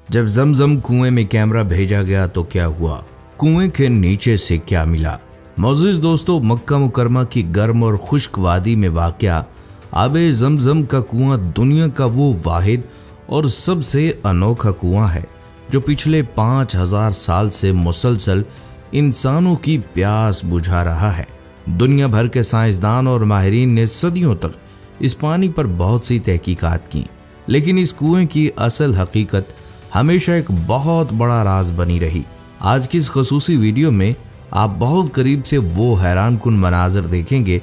जब जमजम कुएं में कैमरा भेजा गया तो क्या हुआ, कुएं के नीचे से क्या मिला। मोअज़्ज़िज़ दोस्तों, मक्का मुकरमा की गर्म और खुश्क वादी में वाक़या आबे जमजम का कुआं दुनिया का वो वाहिद और सबसे अनोखा कुआं है जो पिछले 5000 साल से मुसलसल इंसानों की प्यास बुझा रहा है। दुनिया भर के साइंसदान और माहिरीन ने सदियों तक इस पानी पर बहुत सी तहकीकात की, लेकिन इस कुएं की असल हकीकत हमेशा एक बहुत बड़ा राज बनी रही। आज की इस खसूसी वीडियो में आप बहुत करीब से वो हैरान कुन मनाजर देखेंगे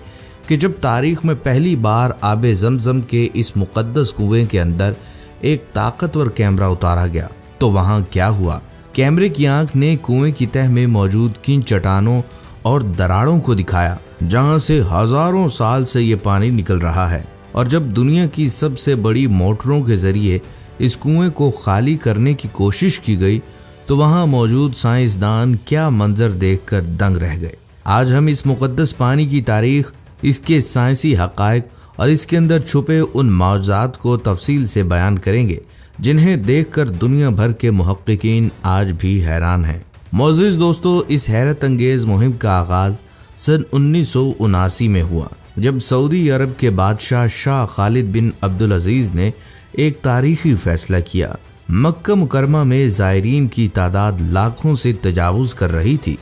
कि जब तारीख में पहली बार आबे जमजम के इस मुकद्दस कुएं के अंदर एक ताकतवर कैमरा उतारा गया तो वहां क्या हुआ। कैमरे की आंख ने कुएं की तह में मौजूद किन चट्टानों और दरारों को दिखाया जहां से हजारों साल से ये पानी निकल रहा है। और जब दुनिया की सबसे बड़ी मोटरों के जरिए इस कुएं को खाली करने की कोशिश की गई तो वहां मौजूद साइंसदान क्या मंजर देखकर दंग रह गए। आज हम इस मुकद्दस पानी की तारीख, इसके साइंसी हकायक और इसके अंदर छुपे उन मौजूदात को तफसील से बयान करेंगे जिन्हें देखकर दुनिया भर के मुहक्किकीन आज भी हैरान हैं। मोअज़्ज़िज़ दोस्तों, इस हैरत अंगेज मुहिम का आगाज सन 1979 में हुआ जब सऊदी अरब के बादशाह शाह खालिद बिन अब्दुल अजीज ने एक तारीखी फैसला किया। मक्का मुकरमा में ज़ायरीन की तादाद लाखों से तजावुज़ कर रही थी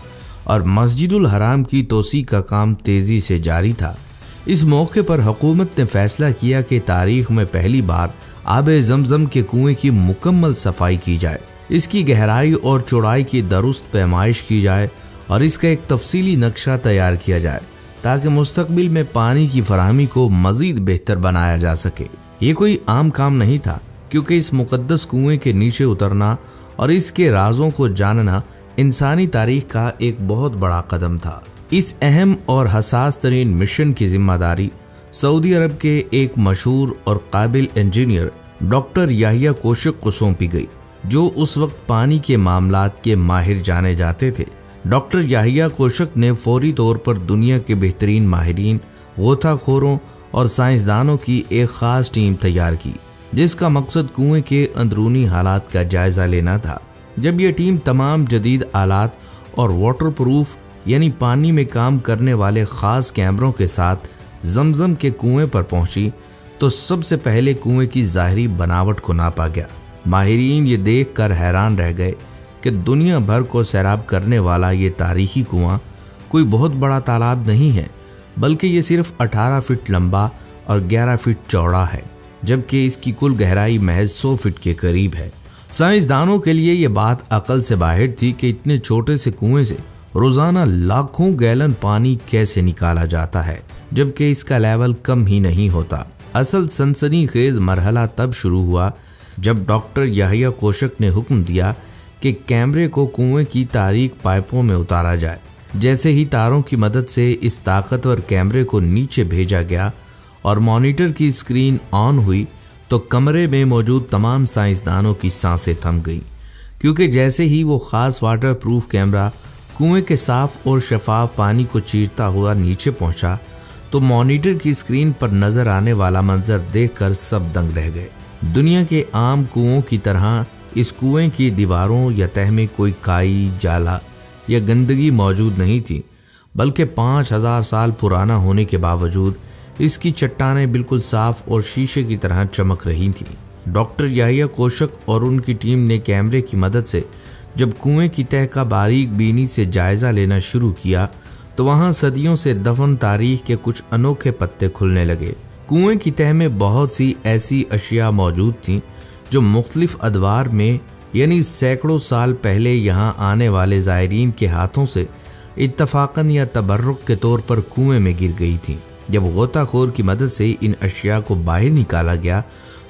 और मस्जिदुल हराम की तोसी का काम तेजी से जारी था। इस मौके पर हुकूमत ने फैसला किया कि तारीख में पहली बार आबे जमजम के कुएं की मुकम्मल सफाई की जाए, इसकी गहराई और चौड़ाई की दुरुस्त पैमाइश की जाए और इसका एक तफसीली नक्शा तैयार किया जाए ताकि मुस्तकबिल में पानी की फराहमी को मजीद बेहतर बनाया जा सके। ये कोई आम काम नहीं था, क्योंकि इस मुकद्दस कुएं के नीचे उतरना और इसके राजों को जानना इंसानी तारीख का एक बहुत बड़ा कदम था। इस अहम और हसास तरीन मिशन की जिम्मेदारी सऊदी अरब के एक मशहूर और काबिल इंजीनियर डॉक्टर याहिया कोशक को सौंपी गई, जो उस वक्त पानी के मामलात के माहिर जाने जाते थे। डॉक्टर याहिया कोशक ने फौरी तौर पर दुनिया के बेहतरीन माहिरीन, गोताखोरों और साइंसदानों की एक खास टीम तैयार की, जिसका मकसद कुएं के अंदरूनी हालात का जायजा लेना था। जब यह टीम तमाम जदीद आलात और वाटर प्रूफ यानी पानी में काम करने वाले खास कैमरों के साथ जमजम के कुएं पर पहुंची तो सबसे पहले कुएं की ज़ाहिरी बनावट को नापा गया। माहिरीन ये देख कर हैरान रह गए कि दुनिया भर को सैराब करने वाला ये तारीखी कुआं कोई बहुत बड़ा तालाब नहीं है, बल्कि ये सिर्फ 18 फीट लंबा और 11 फीट चौड़ा है, जबकि इसकी कुल गहराई महज 100 फीट के करीब है। साइंसदानों के लिए ये बात अकल से बाहर थी कि इतने छोटे से कुएं से रोजाना लाखों गैलन पानी कैसे निकाला जाता है, जबकि इसका लेवल कम ही नहीं होता। असल सनसनीखेज मरहला तब शुरू हुआ जब डॉक्टर याहिया कोशक ने हुक्म दिया कि कैमरे को कुएं की तारीक पाइपों में उतारा जाए। जैसे ही तारों की मदद से इस ताकतवर कैमरे को नीचे भेजा गया और मॉनिटर की स्क्रीन ऑन हुई तो कमरे में मौजूद तमाम साइंसदानों की सांसें थम गईं, क्योंकि जैसे ही वो खास वाटर प्रूफ कैमरा कुएं के साफ और शफाफ पानी को चीरता हुआ नीचे पहुंचा तो मॉनिटर की स्क्रीन पर नजर आने वाला मंजर देखकर सब दंग रह गए। दुनिया के आम कुओं की तरह इस कुएं की दीवारों या तह में कोई काई, जाला या गंदगी मौजूद नहीं थी, बल्कि 5000 साल पुराना होने के बावजूद इसकी चट्टानें बिल्कुल साफ और शीशे की तरह चमक रही थीं। डॉक्टर याहिया कोशक और उनकी टीम ने कैमरे की मदद से जब कुएं की तह का बारीक बीनी से जायजा लेना शुरू किया तो वहां सदियों से दफन तारीख के कुछ अनोखे पत्ते खुलने लगे। कुएं की तह में बहुत सी ऐसी अशिया मौजूद थीं जो मुख्तलिफ अदवार में यानी सैकड़ों साल पहले यहाँ आने वाले ज़ायरीन के हाथों से इत्तफाकन या तबर्रुक के तौर पर कुएं में गिर गई थीं। जब गोताखोर की मदद से इन अशिया को बाहर निकाला गया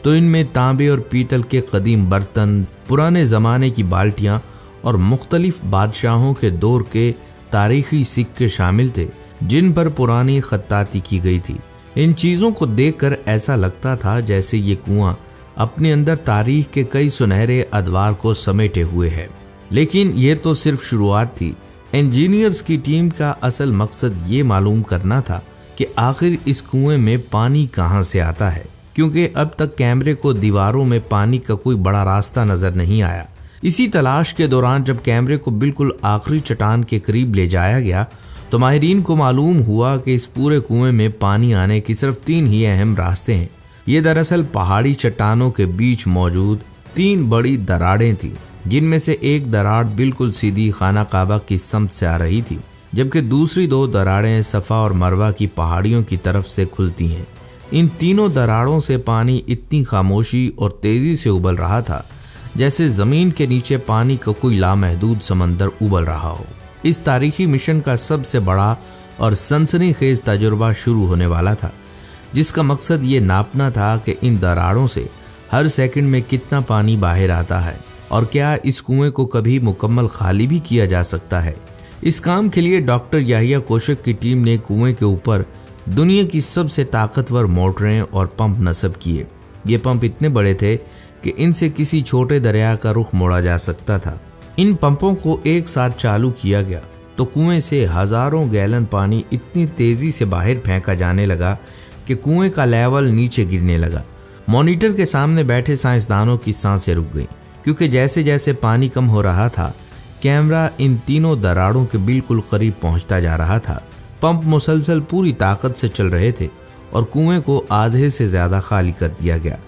तो इनमें तांबे और पीतल के कदीम बर्तन, पुराने ज़माने की बाल्टियाँ और मुख्तलिफ बादशाहों के दौर के तारीखी सिक्के शामिल थे, जिन पर पुरानी खत्ताती की गई थी। इन चीज़ों को देखकर ऐसा लगता था जैसे ये कुआं अपने अंदर तारीख के कई सुनहरे अदवार को समेटे हुए है। लेकिन ये तो सिर्फ शुरुआत थी। इंजीनियर्स की टीम का असल मकसद ये मालूम करना था कि आखिर इस कुएं में पानी कहाँ से आता है। क्योंकि अब तक कैमरे को दीवारों में पानी का कोई बड़ा रास्ता नजर नहीं आया। इसी तलाश के दौरान जब कैमरे को बिल्कुल आखिरी चट्टान के करीब ले जाया गया तो माहिरीन को मालूम हुआ कि इस पूरे कुएं में पानी आने की सिर्फ 3 ही अहम रास्ते हैं। ये दरअसल पहाड़ी चट्टानों के बीच मौजूद 3 बड़ी दरारें थी, जिनमें से एक दरार बिल्कुल सीधी खाना काबा की समत से आ रही थी, जबकि दूसरी 2 दरारें सफ़ा और मरवा की पहाड़ियों की तरफ से खुलती हैं। इन तीनों दरारों से पानी इतनी खामोशी और तेजी से उबल रहा था जैसे जमीन के नीचे पानी का कोई लामहदूद समंदर उबल रहा हो। इस तारीखी मिशन का सबसे बड़ा और सनसनीखेज तजुर्बा शुरू होने वाला था, जिसका मकसद ये नापना था कि इन दरारों से हर सेकंड में कितना पानी बाहर आता है और क्या इस कुएं को कभी मुकम्मल खाली भी किया जा सकता है। इस काम के लिए डॉक्टर याहिया कोशक की टीम ने कुएं के ऊपर दुनिया की सबसे ताकतवर मोटरें और पंप नस्ब किए। ये पंप इतने बड़े थे कि इनसे किसी छोटे दरिया का रुख मोड़ा जा सकता था। इन पंपों को एक साथ चालू किया गया तो कुएं से हजारों गैलन पानी इतनी तेजी से बाहर फेंका जाने लगा कि कुएं का लेवल नीचे गिरने लगा। मॉनिटर के सामने बैठे साइंसदानों की सांसें रुक गईं, क्योंकि जैसे जैसे पानी कम हो रहा था कैमरा इन तीनों दरारों के बिल्कुल करीब पहुंचता जा रहा था। पंप मुसलसल पूरी ताकत से चल रहे थे और कुएं को आधे से ज्यादा खाली कर दिया गया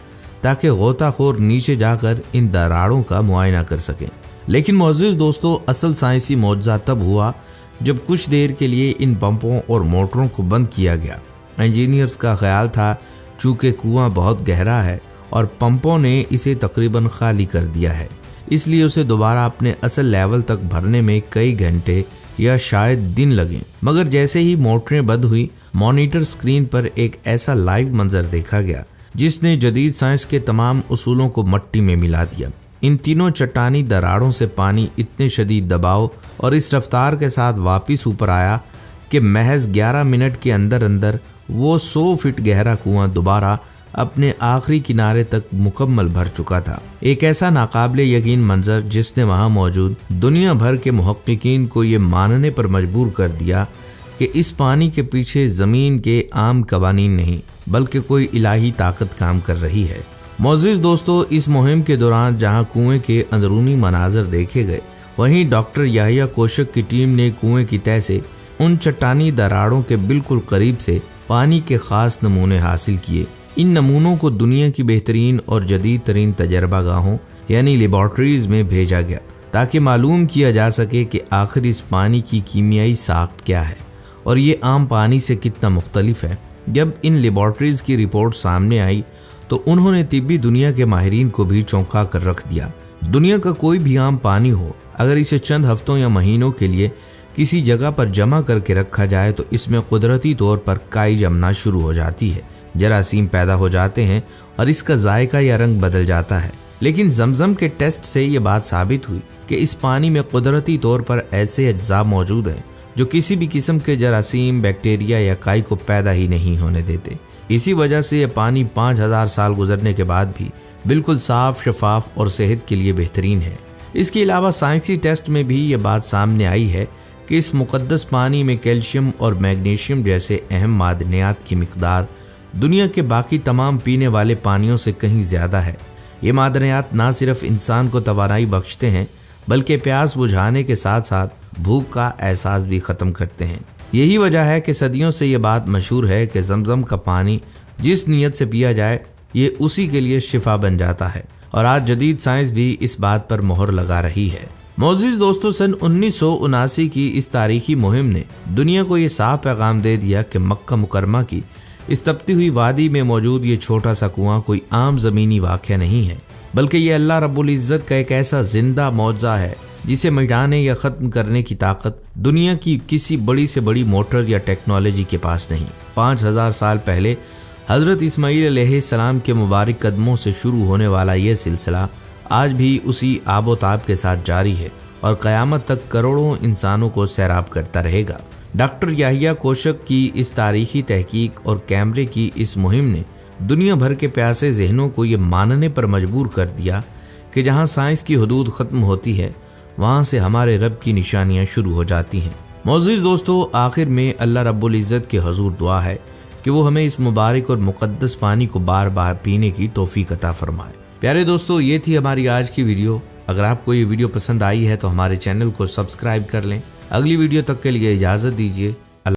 ताकि गोताखोर नीचे जाकर इन दरारों का मुआयना कर सकें। लेकिन मोअज़्ज़िज़ दोस्तों, असल साइंसी मौजज़ा तब हुआ जब कुछ देर के लिए इन पंपों और मोटरों को बंद किया गया। इंजीनियर्स का ख्याल था चूँकि कुआं बहुत गहरा है और पंपों ने इसे तकरीबन खाली कर दिया है, इसलिए उसे दोबारा अपने असल लेवल तक भरने में कई घंटे या शायद दिन लगे। मगर जैसे ही मोटरें बंद हुई, मॉनिटर स्क्रीन पर एक ऐसा लाइव मंजर देखा गया जिसने जदीद साइंस के तमाम उसूलों को मट्टी में मिला दिया। इन तीनों चट्टानी दरारों से पानी इतने शदीद दबाव और इस रफ्तार के साथ वापस ऊपर आया कि महज 11 मिनट के अंदर अंदर वो 100 फीट गहरा कुआं दोबारा अपने आखिरी किनारे तक मुकम्मल भर चुका था। एक ऐसा नाकाबिले यकीन मंजर जिसने वहां मौजूद दुनिया भर के मुहक्किकीन को ये मानने पर मजबूर कर दिया कि इस पानी के पीछे जमीन के आम कवानीन नहीं बल्कि कोई इलाही ताकत काम कर रही है। मोअज़्ज़िज़ दोस्तों, इस मुहिम के दौरान जहां कुएं के अंदरूनी मनाजर देखे गए, वहीं डॉक्टर याहिया कोशक की टीम ने कुएं की तह से उन चट्टानी दरारों के बिल्कुल करीब से पानी के खास नमूने हासिल किए। इन नमूनों को दुनिया की बेहतरीन और जदीद तरीन तजर्बागाहों यानी लेबॉर्ट्रीज में भेजा गया ताकि मालूम किया जा सके कि आखिर इस पानी की कीमियाई साख्त क्या है और ये आम पानी से कितना मुख्तलिफ है। जब इन लेबॉर्ट्रीज की रिपोर्ट सामने आई तो उन्होंने तिब्बी दुनिया के माहिरीन को भी चौंका कर रख दिया। दुनिया का कोई भी आम पानी हो, अगर इसे चंद हफ्तों या महीनों के लिए किसी जगह पर जमा करके रखा जाए तो इसमें कुदरती तौर पर काई जमना शुरू हो जाती है, जरासीम पैदा हो जाते हैं और इसका जायका या रंग बदल जाता है। लेकिन जमजम के टेस्ट से ये बात साबित हुई कि इस पानी में कुदरती तौर पर ऐसे अज्जा मौजूद हैं जो किसी भी किस्म के जरासीम, बैक्टीरिया या काई को पैदा ही नहीं होने देते। इसी वजह से यह पानी 5000 साल गुजरने के बाद भी बिल्कुल साफ, शफाफ और सेहत के लिए बेहतरीन है। इसके अलावा साइंसी टेस्ट में भी ये बात सामने आई है कि इस मुकद्दस पानी में कैल्शियम और मैग्नीशियम जैसे अहम मादनियात की मिकदार दुनिया के बाकी तमाम पीने वाले पानियों से कहीं ज्यादा है। ये मादनियात ना सिर्फ इंसान को तवानाई बख्शते हैं बल्कि प्यास बुझाने के साथ साथ भूख का एहसास भी खत्म करते हैं। यही वजह है कि सदियों से ये बात मशहूर है कि जमजम का पानी जिस नीयत से पिया जाए ये उसी के लिए शिफा बन जाता है और आज जदीद साइंस भी इस बात पर मोहर लगा रही है। मोअज़्ज़िज़ दोस्तों, सन 1979 की इस तारीखी मुहिम ने दुनिया को ये साफ पैगाम दे दिया कि मक्का मुकरमा की इस तपती हुई वादी में मौजूद ये छोटा सा कुआं कोई आम ज़मीनी वाक़या नहीं है, बल्कि ये अल्लाह रब्बुल इज़्ज़त का एक ऐसा जिंदा मौजज़ा है जिसे मिटाने या ख़त्म करने की ताकत दुनिया की किसी बड़ी से बड़ी मोटर या टेक्नोलॉजी के पास नहीं। 5000 साल पहले हज़रत इस्माईल अलैहिस्सलाम के मुबारक कदमों से शुरू होने वाला यह सिलसिला आज भी उसी आबोताब के साथ जारी है और क़यामत तक करोड़ों इंसानों को सैराब करता रहेगा। डॉक्टर याहिया कोशक की इस तारीखी तहकीक और कैमरे की इस मुहिम ने दुनिया भर के प्यासे जहनों को ये मानने पर मजबूर कर दिया कि जहाँ साइंस की हदूद ख़त्म होती है वहाँ से हमारे रब की निशानियाँ शुरू हो जाती हैं। मोअज़्ज़िज़ दोस्तों, आखिर में अल्लाह रब्बुल इज़्ज़त के हुज़ूर दुआ है कि वो हमें इस मुबारक और मुकद्दस पानी को बार बार पीने की तौफीक अता फरमाए। प्यारे दोस्तों, ये थी हमारी आज की वीडियो। अगर आपको ये वीडियो पसंद आई है तो हमारे चैनल को सब्सक्राइब कर लें। अगली वीडियो तक के लिए इजाज़त दीजिए।